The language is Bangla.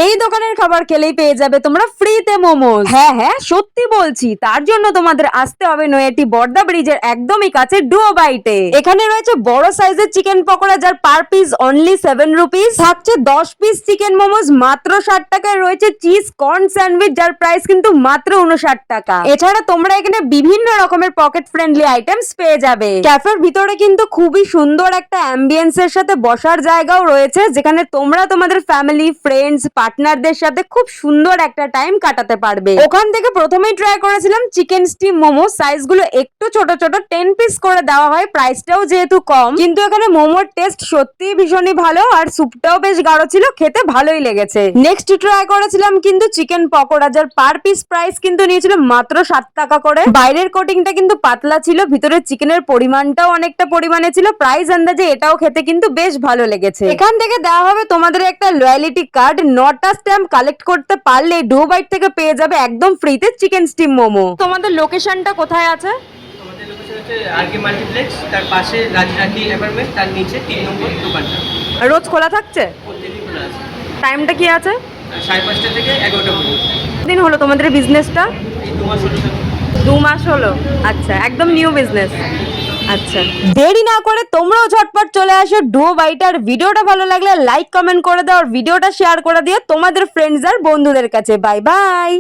এই দোকানের খাবার খেলেই পেয়ে যাবে তোমরা ফ্রিতে মোমোজ। হ্যাঁ হ্যাঁ সত্যি বলছি, তার জন্য তোমাদের আসতে হবে নয়াটি বর্দা ব্রিজের একদমই কাছে ডুও বাইটে। এখানে রয়েছে বড় সাইজের চিকেন পকোড়া, যার পার পিস অনলি 7 রুপিস। থাকছে 10 পিস চিকেন মোমোজ মাত্র 60 টাকায়। রয়েছে চিজ কর্ন স্যান্ডউইচ, যার প্রাইস কিন্তু মাত্র 59 টাকা। এছাড়া তোমরা এখানে বিভিন্ন রকমের পকেট ফ্রেন্ডলি আইটেমস পেয়ে যাবে। ক্যাফের ভিতরে কিন্তু খুবই সুন্দর একটা অ্যাম্বিয়েন্স এর সাথে বসার জায়গাও রয়েছে, যেখানে তোমরা তোমাদের ফ্যামিলি ফ্রেন্ডস পার্টনারদের সাথে খুব সুন্দর একটা টাইম কাটাতে পারবে। ওখান থেকে প্রথমেই ট্রাই করেছিলাম চিকেন স্টিম মোমো। সাইজ গুলো একটু ছোট ছোট, 10 পিস করে দেওয়া হয়, প্রাইসটাও যেহেতু কম। কিন্তু এখানে মোমোর টেস্ট সত্যিই ভীষণই ভালো, আর স্যুপটাও বেশ গাঢ় ছিল, খেতে ভালোই লেগেছে। নেক্সট ট্রাই করেছিলাম কিন্তু চিকেন পকোড়া, যার পার পিস প্রাইস কিন্তু নিয়েছিল মাত্র 7 টাকা করে। বাইরের কোটিংটা কিন্তু পাতলা ছিল, ভিতরে চিকেনের পরিমাণটাও অনেকটা পরিমাণে ছিল। প্রাইস আন্দাজে এটাও খেতে কিন্তু বেশ ভালো লেগেছে। এখান থেকে দেওয়া হবে তোমাদের একটা লয়ালিটি কার্ড, 9টা স্ট্যাম্প কালেক্ট করতে পারলে ডুও বাইট থেকে পেয়ে যাবে একদম ফ্রিতে চিকেন স্টিম মোমো। তোমাদের লোকেশনটা কোথায় আছে? আমাদের লোকেশন হচ্ছে আরকে মাল্টিপ্লেক্স, তার পাশে রাজরাখি অ্যাপার্টমেন্ট, তার নিচে 3 নম্বর দোকানটা। রোজ খোলা থাকছে? প্রত্যেকদিন খোলা আছে। টাইমটা কি আছে? 5:30 থেকে 11টা পর্যন্ত। দিন হলো তোমাদের বিজনেসটা? এই 2 মাস হলো। 2 মাস হলো। আচ্ছা, একদম নিউ বিজনেস। আচ্ছা, দেরি না করে তোমরাও ঝটপট চলে আসো ডুও বাইট। আর ভিডিওটা ভালো লাগলে লাইক কমেন্ট করে দাও, আর ভিডিওটা শেয়ার করে দিও তোমাদের ফ্রেন্ডস আর বন্ধুদের কাছে। Bye bye.